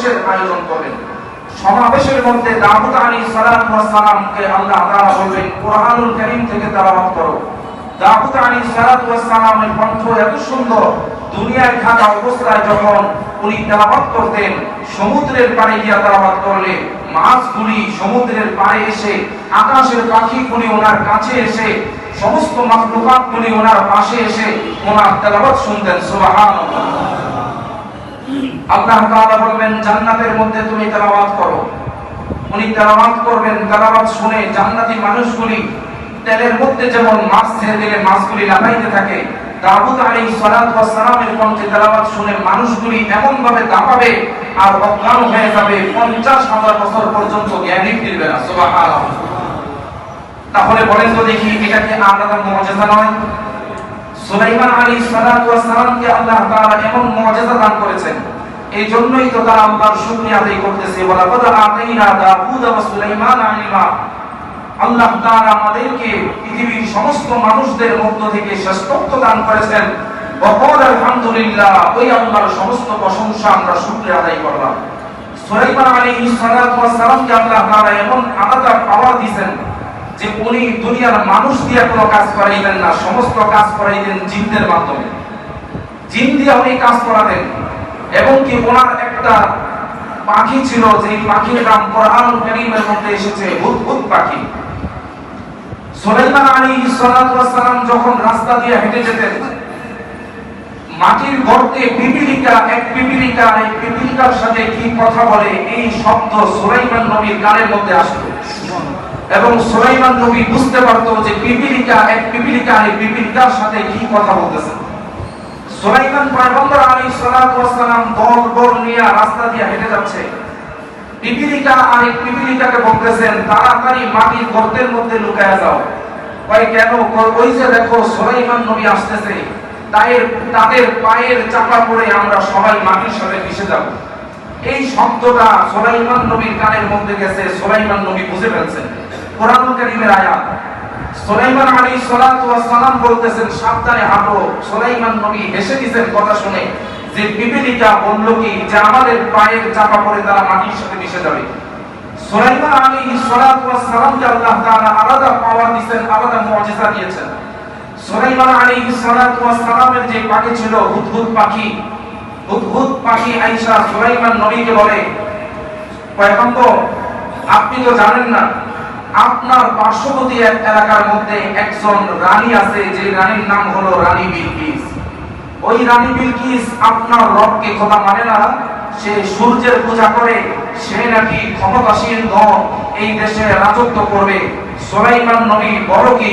সমাবেশের আয়োজন করলেন। সমাবেশের মধ্যে দাউদ আলাইহিস সালামকে আল্লাহ তাআলা বললেন কোরআনুল কারীম থেকে তেলাওয়াত করো। দাউদ আলাইহিস সালামের কণ্ঠ এত সুন্দর, দুনিয়ায় থাকা অবস্থায় যখন উনি তেলাওয়াত করতেন, সমুদ্রের পাড়ে গিয়ে তেলাওয়াত করলে মাছগুলি সমুদ্রের পাড়ে এসে, আকাশের পাখিগুলি ওনার কাছে এসে, সমস্ত মাখলুকাতগুলি ওনার পাশে এসে ওনার তেলাওয়াত শুনতেন। সুবহানাল্লাহ। আল্লাহ তাআলা বলবেন জান্নাতের মধ্যে তুমি তেলাওয়াত করো। উনি তেলাওয়াত করবেন, তেলাওয়াত শুনে জান্নাতি মানুষগুলি তেলের মধ্যে যেমন মাছ ছেড়ে দিলে মাছগুলি লাফাইতে থাকে, দাউদ আলাইহিস সালামের কণ্ঠে তেলাওয়াত শুনে মানুষগুলি এমন ভাবে দাপাবে আর অজ্ঞান হয়ে যাবে, 50,000 বছর পর্যন্ত জ্ঞানই ফিরবে না। সুবহানাল্লাহ। তাহলে বলেন তো দেখি, এটা কি আলাদা মুআজিজা নয়? সুলাইমান আলাইহিস সালামকে আল্লাহ তাআলা এমন মুআজিজা দান করেছেন, এই জন্যই তো তারা আল্লাহর শুকরিয়া আদায় করতেছে। ওয়ালাকাদ আতাইনা দাউদ ওয়া সুলাইমান ইলমা। আল্লাহ তাআলা আমাদেরকে পৃথিবীর সমস্ত মানুষদের মধ্য থেকে শ্রেষ্ঠত্ব দান করেছেন। ওয়াকাল আলহামদুলিল্লাহ, ওই আল্লাহর সমস্ত প্রশংসা আমরা শুকরিয়া আদায় করলাম। সুলাইমান আলাইহিস সালামকে আল্লাহ তাআলা এমন আলাদা পাওয়ার দিয়েছেন যে উনি দুনিয়ার মানুষ দিয়ে কোনো কাজ করাইতেন না, সমস্ত কাজ করাইতেন জিনদের মাধ্যমে। জিন দিয়ে উনি কাজ করাতেন। এবং কি ওনার একটা পাখি ছিল, যে পাখির নাম কোরআনুল কারীমের মধ্যে এসেছে হুদহুদ পাখি। সুলাইমান আলাইহিস সালাম যখন রাস্তা দিয়ে হেঁটে যেতেন, মাটির গর্তে পিপীলিকা, এক পিপীলিকা এই পিপীলিকার সাথে কি কথা বলে, এই শব্দ সুলাইমান নবীর কানের মধ্যে আসতো। এবং সুলাইমান নবী বুঝতে পারতো যে পিপীলিকা, এক পিপীলিকা এই পিপীলিকার সাথে কি কথা বলতেছে। সুলাইমান পয়গম্বর আলাইহিস সালাম দল নিয়ে রাস্তা দিয়ে হেঁটে যাচ্ছে। পিপীলিকা আর এক পিপীলিকাকে বলতেছেন তাড়াতাড়ি মাটির গর্তের মধ্যে লুকায়া যাও। কয় কেন? ওই যে দেখো সুলাইমান নবী আসতেছে, তাদের পায়ের চাপা পড়ে আমরা সবাই মাটির সাথে মিশে যাব। এই শব্দটা সুলাইমান নবীর কানের মধ্যে গেছে, সুলাইমান নবী বুঝে ফেলছেন। কোরআনুল কারীমের আয়াত। সুলাইমান আলাইহিস সালাম বলতেছেন সাবধানে হাঁটো। সুলাইমান নবী হেসে দিয়েছেন কথা শুনে যে পিপীলিকা বলল কি যে আমাদের পায়ের চাপা পড়ে তারা মাটির সাথে মিশে যাবে। সুলাইমান আলাইহিস সালামকে আল্লাহ তাআলা আলাদা পাওয়ার দিয়েছেন, আলাদা মুআজিজা দিয়েছেন। সুলাইমান আলাইহিস সালামের যে পাখি ছিল হুদহুদ পাখি, হুদহুদ পাখি আয়েশা সুলাইমান নবীকে বলে পয়গম্বর আপনি তো জানেন না, আপনার পার্শ্ববর্তী এক এলাকার মধ্যে একজন রানী আছে, যে রানীর নাম হলো রানী বিলকিস। ওই রানী বিলকিস আপনার রবকে খোদা মানে না, সে সূর্যের পূজা করে, সে নাকি ক্ষমতাসীন দল, এই দেশে রাজত্ব করবে। সুলাইমান নবী বড় কি,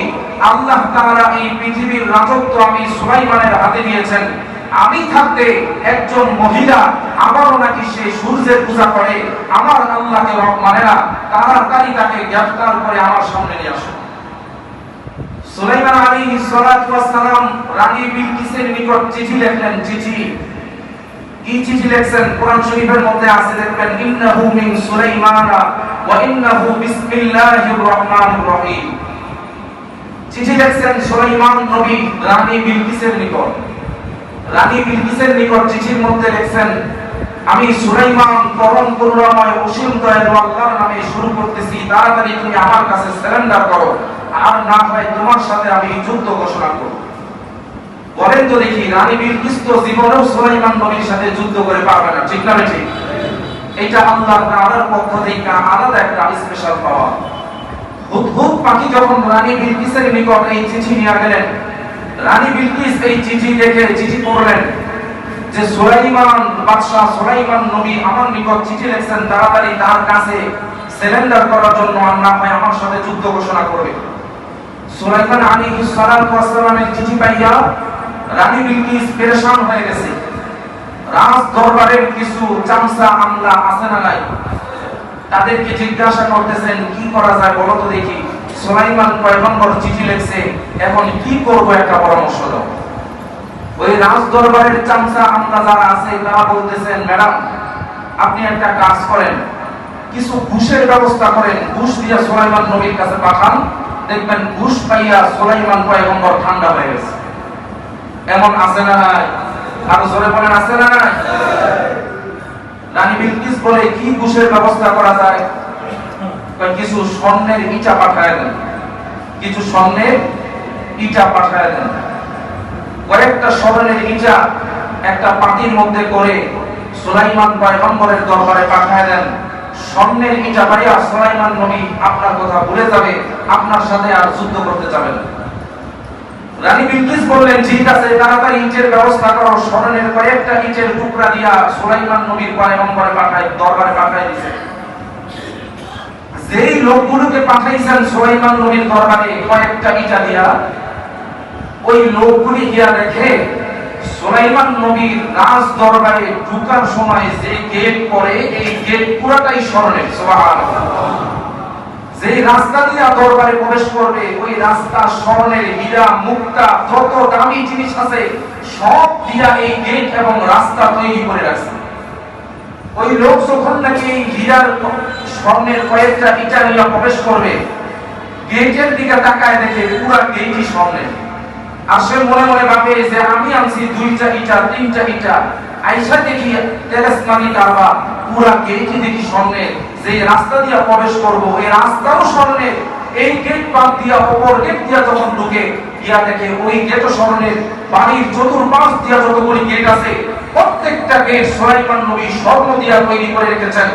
আল্লাহ তাআলা এই পৃথিবীর রাজত্ব আমি সুলাইমানের হাতে দিয়েছেন, আমি থাকতে একজন মহিলা আমারও নাকি সে সূর্যের পূজা করে, আমার আল্লাহকে রব মানে না, তাড়াতাড়ি তাকে গ্রেফতার করে আমার সামনে নিয়ে আসো। সুলাইমান আলাইহিস সালাম রানী বিলকিসের নিকট চিঠি লিখলেন। চিঠি কি চিঠি লিখছেন? কোরআন শরীফের মধ্যে আছে, দেখবেন ইন্নাহু মিন সুলাইমানা ওয়া ইন্নাহু বিসমিল্লাহির রহমানির রহিম। চিঠি লিখছেন সুলাইমান নবী রানী বিলকিসের নিকট। রানী বিলকিসের নিকট চিঠির মধ্যে লিখছেন আমি সুলাইমান পরম করুণাময় অসীম দয়ালু আল্লাহর নামে শুরু করতেছি, তাড়াতাড়ি তুমি আমার কাছে সারেন্ডার করো, আর না হয় তোমার সাথে আমি যুদ্ধ ঘোষণা করব। বলেন তো দেখি, রানী বিলকিস তো জীবনেও সুলাইমান নবীর সাথে যুদ্ধ করে পারবে না, ঠিক না ঠিক? এটা আল্লাহ তাআলার পক্ষ থেকে আলাদা একটা স্পেশাল পাওয়া। হুদহুদ পাখি যখন রানী বিলকিসের নিকট এই চিঠি নিয়ে গেলেন, রানী বিলকিস এই চিঠি দেখে চিঠি পড়লেন যে সুলাইমান বাদশা সুলাইমান নবী আমার নিকট চিঠি লিখছেন, তাড়াতাড়ি তার কাছে সারেন্ডার করার জন্য, আর না হয় আমার সাথে যুদ্ধ ঘোষণা করবে। সুলাইমান আলাইহিস সালামের চিঠি পাইয়া রানী বিলকিস পেরেশান হয়ে গেছে। রাজ দরবারের কিছু চামচা আমলা আছে না নাই, তাদেরকে জিজ্ঞাসা করতেছেন কি করা যায় বলো তো দেখি। সুলাইমান পয়গম্বর চিঠি লিখছে, এখন কি করব একটা পরামর্শ দাও। ওই রাজ দরবারের চামচা আমলা যারা আছে তারা বলতেছেন ম্যাডাম আপনি একটা কাজ করেন, কিছু ঘুষের ব্যবস্থা করেন, ঘুষ দিয়ে সুলাইমান নবীর কাছে পাঠান, দেখবেন ঘুষ পাইয়া সুলাইমান পয়গম্বর ঠান্ডা হয়ে গেছে। এমন আছে না নাই? আরো জোরে বলেন আছে না নাই? রানী বিলকিস বলে, কি ঘুষের ব্যবস্থা করা যায়? কিছু স্বর্ণের ইটা পাঠায় দেন, কিছু স্বর্ণের ইটা পাঠায় দেন। কয়েকটা স্বর্ণের ইটা একটা পাতির মধ্যে করে সুলাইমান পয়গম্বরের দরবারে পাঠায় দেন। স্বর্ণের ইটা পাইয়া সুলাইমান নবী আপনার কথা ভুলে যাবে, আপনার সাথে আর যুদ্ধ করতে যাবে না। রানী বিলকিস বললেন, ঠিক আছে, তাড়াতাড়ি ইটের ব্যবস্থা করো। স্বর্ণের কয়েকটা ইটের টুকরা দিয়া সুলাইমান নবীর পয়গম্বরে পাঠায়, দরবারে পাঠায় দিয়েছে। যেই লোকগুলোকে পাঠাইছেন সুলাইমান নবীর দরবারে কয়েকটা ইটা দিয়া, ওই লোকগুলি গিয়া দেখে সুলাইমান নবীর রাজ দরবারে ঢুকার সময় যে গেট পড়ে, এই গেট পুরাটাই স্বর্ণের। সুবহানাল্লাহ। যে রাস্তা দিয়ে দরবারে প্রবেশ করবে, ওই রাস্তা স্বর্ণের, হীরা, মুক্তা, যত দামি জিনিস আছে সব দিয়া এই গেট এবং রাস্তা তৈরি করে রাখছে। ওই লোক যখন নাকি এই হীরার স্বর্ণের কয়েকটা ইটা নিয়ে প্রবেশ করবে, গেটের দিকে তাকায় দেখে পুরা গেটই স্বর্ণের। আর সে মনে মনে ভাবে যে আমি আনছি 2টা ইটা, 3টা ইটা, আইসা দেখি তেলেসমানি কারবা, পুরা গেটই দেখি স্বর্ণের। যে রাস্তা দিয়ে প্রবেশ করব, এই রাস্তাও স্বর্ণের। এই গেট বাদ দিয়া অপর গেট দিয়া যখন ঢুকে, গিয়া দেখে ওই গেটও স্বর্ণের। বাড়ির চতুর্পাশ দিয়া যতগুলি গেট আছে প্রত্যেকটা গেট সুলাইমান নবী স্বর্ণ দিয়া তৈরি করে রেখেছেন।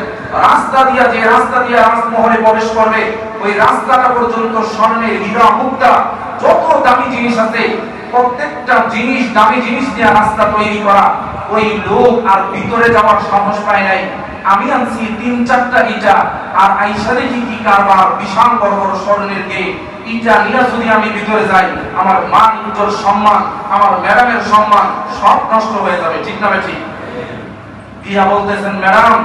রাস্তা দিয়া, যে রাস্তা দিয়া রাজমহলে প্রবেশ করবে, ওই রাস্তাটা পর্যন্ত স্বর্ণের, হীরা, মুক্তা, যত দামি জিনিস আছে প্রত্যেকটা জিনিস, দামি জিনিস দিয়ে রাস্তা তৈরি করা। ওই লোক আর ভিতরে যাওয়ার সাহস পায় নাই। আমি আনছি 3-4টা ইটা, আর আইসা দেখি কি কারবার, বিশাল বড় বড় স্বর্ণের গেট। ইটা নিয়ে যদি আমি ভিতরে যাই, আমার মান ইজ্জত, সম্মান, আমার ম্যাডামের সম্মান সব নষ্ট হয়ে যাবে। ঠিক না ঠিক? দিয়া বলতেছেন, ম্যাডাম